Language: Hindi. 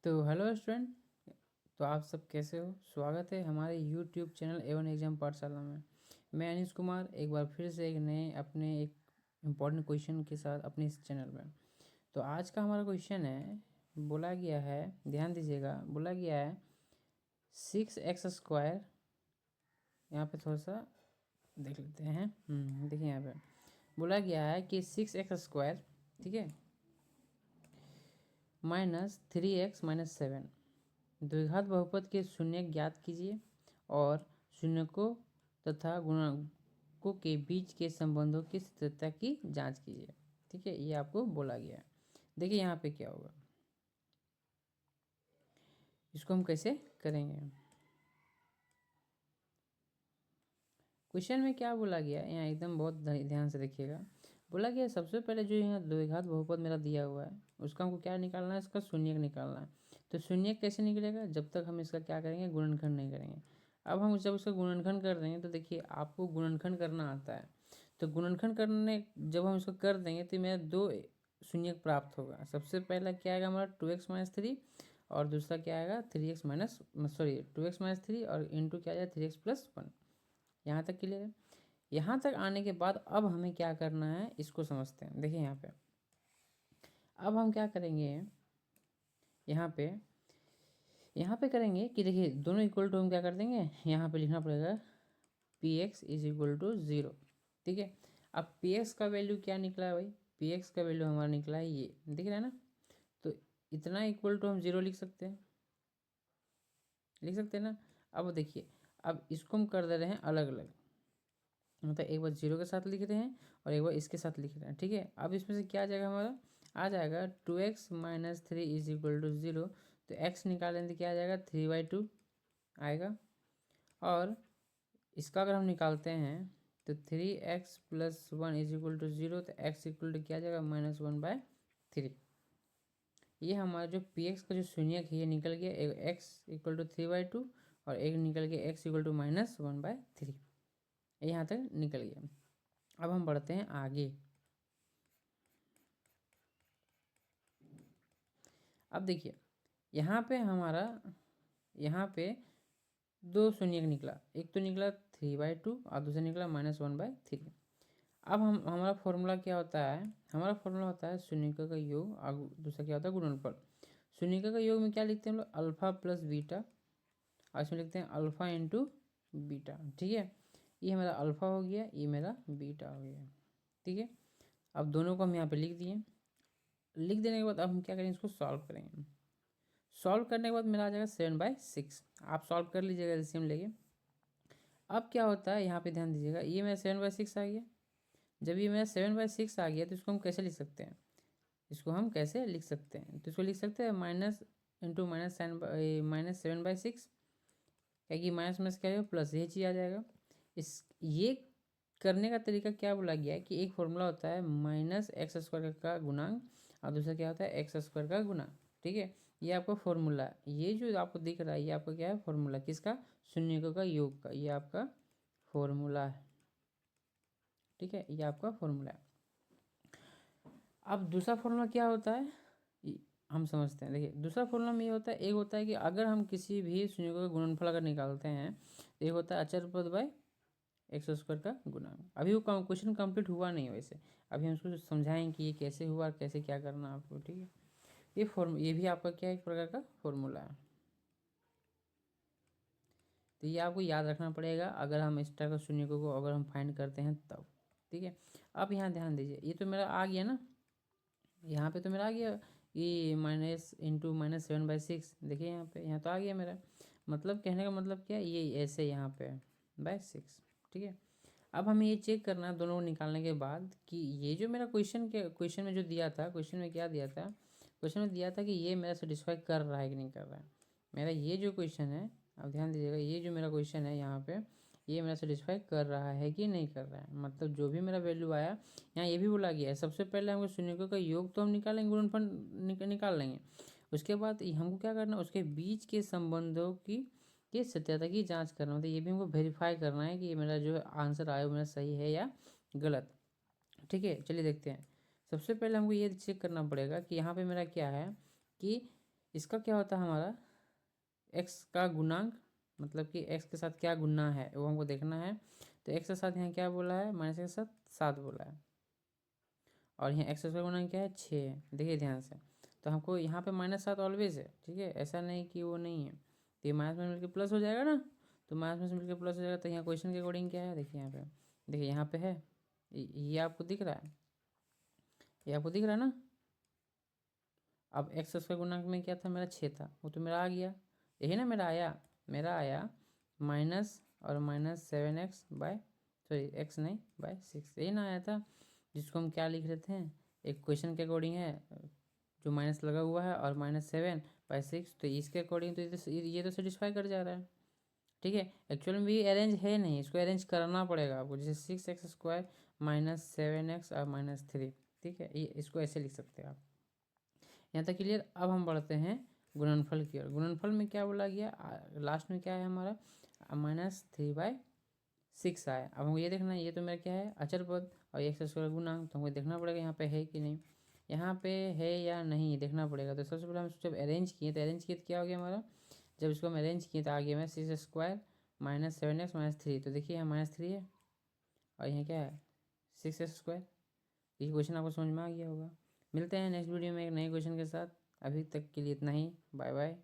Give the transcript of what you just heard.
तो हेलो स्टूडेंट। तो आप सब कैसे हो? स्वागत है हमारे यूट्यूब चैनल एवन एग्जाम पाठशाला में। मैं अनीश कुमार एक बार फिर से एक नए अपने एक इम्पॉर्टेंट क्वेश्चन के साथ अपने इस चैनल में। तो आज का हमारा क्वेश्चन है, बोला गया है, ध्यान दीजिएगा, बोला गया है 6x²। यहाँ पे थोड़ा सा देख लेते हैं। देखिए यहाँ पे बोला गया है कि 6x², ठीक है, -3x-7 द्विघात बहुपद के शून्य ज्ञात कीजिए और शून्यकों तथा गुणांकों के बीच के संबंधों की स्थिरता की जांच कीजिए। ठीक है, ये आपको बोला गया है। देखिए यहाँ पे क्या होगा, इसको हम कैसे करेंगे। क्वेश्चन में क्या बोला गया है, यहाँ एकदम बहुत ध्यान से देखिएगा। बोला गया सबसे पहले जो यहाँ द्विघात बहुपद मेरा दिया हुआ है उसका हमको क्या निकालना है, इसका शून्यक निकालना है। तो शून्यक कैसे निकलेगा, जब तक हम इसका क्या करेंगे, गुणनखंड नहीं करेंगे। अब हम जब उसका गुणनखंड कर देंगे तो देखिए आपको गुणनखंड करना आता है, तो गुणनखंड करने जब हम इसको कर देंगे तो मेरा 2 शून्यक प्राप्त होगा। सबसे पहला क्या आएगा हमारा 2x-3 और दूसरा क्या आएगा 2x-3 और इंटू क्या आएगा 3x+1। यहाँ तक क्लियर है। यहाँ तक आने के बाद अब हमें क्या करना है इसको समझते हैं। देखिए यहाँ पे अब हम क्या करेंगे, यहाँ पे करेंगे कि देखिए दोनों इक्वल टू हम क्या कर देंगे, यहाँ पे लिखना पड़ेगा px = 0। ठीक है, अब px का वैल्यू क्या निकला है भाई, px का वैल्यू हमारा निकला है ये, दिख रहा है ना। तो इतना इक्वल टू हम 0 लिख सकते हैं, ना। अब देखिए अब इसको हम कर दे रहे हैं अलग अलग, मतलब एक बार 0 के साथ लिख रहे हैं और एक बार इसके साथ लिख रहे हैं। ठीक है, अब इसमें से क्या आ जाएगा हमारा, आ जाएगा 2x-3 = 0। तो x निकालें तो क्या आ जाएगा 3/2 आएगा। और इसका अगर हम निकालते हैं तो 3x+1 = 0, तो x = क्या आ जाएगा -1/3। ये हमारा जो px का जो शून्यक है ये निकल गया, एक x = 3/2 और एक निकल गया x = -1/3। यहाँ तक निकल गया। अब हम बढ़ते हैं आगे। अब देखिए यहाँ पे हमारा यहाँ पे 2 शून्यक निकला, एक तो निकला 3/2 और दूसरा निकला -1/3। अब हम हमारा फॉर्मूला क्या होता है, हमारा फॉर्मूला होता है शून्यकों का योग और दूसरा क्या होता है गुणनफल। शून्यकों का योग में क्या लिखते हैं हम लोग, अल्फा प्लस बीटा, और इसमें लिखते हैं अल्फा इंटू बीटा। ठीक है, ये मेरा अल्फा हो गया, ये मेरा बीटा हो गया। ठीक है, अब दोनों को हम यहाँ पे लिख दिए। लिख देने के बाद अब हम क्या करेंगे, इसको सॉल्व करेंगे। सॉल्व करने के बाद मेरा आ जाएगा 7/6। आप सॉल्व कर लीजिएगा एलसीएम लेके। अब क्या होता है यहाँ पे ध्यान दीजिएगा, ये मेरा 7/6 आ गया। जब ये मेरा 7/6 आ गया तो इसको हम कैसे लिख सकते हैं, इसको हम कैसे लिख सकते हैं, तो इसको लिख सकते हैं माइनस इंटू -7/6, क्या कि माइनस में क्या आएगा प्लस, ये चीज़ आ जाएगा। इस ये करने का तरीका क्या बोला गया है कि एक फॉर्मूला होता है -x² का गुणांक और दूसरा क्या होता है x² का गुणांक। ठीक है, ये आपका फॉर्मूला है, ये जो आपको दिख रहा है ये आपका क्या है फॉर्मूला, किसका, शून्यकों का योग का, ये आपका फॉर्मूला है। ठीक है, ये आपका फॉर्मूला है। अब दूसरा फॉर्मूला क्या होता है हम समझते हैं। देखिए दूसरा फॉर्मूला में ये होता है, एक होता है कि अगर हम किसी भी शून्यकों का गुणनफल अगर निकालते हैं तो एक होता है अचर पद बाय x² का गुणांक। अभी वो क्वेश्चन कंप्लीट हुआ नहीं है, वैसे अभी हम उसको समझाएंगे कि ये कैसे हुआ और कैसे क्या करना है आपको। ठीक है, ये भी आपका क्या एक प्रकार का फॉर्मूला है, तो ये आपको याद रखना पड़ेगा अगर हम इस तरह का शून्यकों को अगर हम फाइंड करते हैं तब। ठीक है, अब यहाँ ध्यान दीजिए, ये तो मेरा आ गया ना, यहाँ पे तो मेरा आ गया ये -7/6। देखिए यहाँ तो आ गया मेरा, मतलब कहने का मतलब क्या है, ये ऐसे यहाँ पे /6। ठीक है, अब हमें ये चेक करना है दोनों को निकालने के बाद कि ये जो मेरा क्वेश्चन में जो दिया था, क्वेश्चन में क्या दिया था, क्वेश्चन में दिया था कि ये मेरा सेटिस्फाई कर रहा है कि नहीं कर रहा है। मेरा ये जो क्वेश्चन है, अब ध्यान दीजिएगा, ये जो मेरा क्वेश्चन है यहाँ पे, ये मेरा सेटिस्फाई कर रहा है कि नहीं कर रहा है। मतलब जो भी मेरा वैल्यू आया, यहाँ ये भी बोला गया है सबसे पहले हमको शून्यकों का योग तो हम निकालेंगे, गुणनफल निकाल लेंगे। उसके बाद हमको क्या करना है, उसके बीच के संबंधों की सत्यता की जांच करना, मतलब ये भी हमको वेरीफाई करना है कि ये मेरा जो आंसर आया वो मेरा सही है या गलत। ठीक है, चलिए देखते हैं। सबसे पहले हमको ये चेक करना पड़ेगा कि यहाँ पे मेरा क्या है कि इसका क्या होता है हमारा x का गुणांक, मतलब कि x के साथ क्या गुना है वो हमको देखना है। तो x के साथ यहाँ क्या बोला है, माइनस के साथ 7 बोला है, और यहाँ x का गुणांक क्या है 6 है। देखिए ध्यान से, तो हमको यहाँ पे -7 ऑलवेज है, ठीक है, ऐसा नहीं कि वो नहीं है। तो ये माइनस में मिलकर प्लस हो जाएगा ना, तो माइनस में से मिलकर प्लस हो जाएगा। तो यहाँ क्वेश्चन के अकॉर्डिंग क्या है, देखिए यहाँ पे, देखिए यहाँ पे है, ये आपको दिख रहा है, ये आपको दिख रहा है ना। अब एक्स स्क्वायर गुणांक में क्या था, मेरा 6 था, वो तो मेरा आ गया, यही ना मेरा आया माइनस और -7x/, सॉरी x नहीं बाय 6, यही ना आया था, जिसको हम क्या लिख रहे थे, एक क्वेश्चन के अकॉर्डिंग है जो माइनस लगा हुआ है, और -7/6, तो इसके अकॉर्डिंग तो ये तो सेटिस्फाई कर जा रहा है, ठीक है। एक्चुअल में भी अरेंज है नहीं, इसको अरेंज करना पड़ेगा आपको, जैसे 6x² -7x और -3, ठीक है, ये इसको ऐसे लिख सकते हैं आप। यहाँ तक क्लियर। अब हम बढ़ते हैं गुणनफल की ओर। गुणनफल में क्या बोला गया, लास्ट में क्या है हमारा, -3/6 आया। अब हमको ये देखना है, ये तो मेरा क्या है अचर पद, और एक्स स्क्वायर गुणांक, तो हमको देखना पड़ेगा यहाँ पे है कि नहीं, यहाँ पे है या नहीं देखना पड़ेगा। तो सबसे पहले हम जब अरेंज किए तो क्या हो गया हमारा, जब इसको हम अरेंज किए तो आ गया मैं 6² -7x -3, तो देखिए यहाँ -3 है, और यहाँ क्या है 6x²। ये क्वेश्चन आपको समझ में आ गया होगा। मिलते हैं नेक्स्ट वीडियो में एक नए क्वेश्चन के साथ, अभी तक के लिए इतना ही, बाय बाय।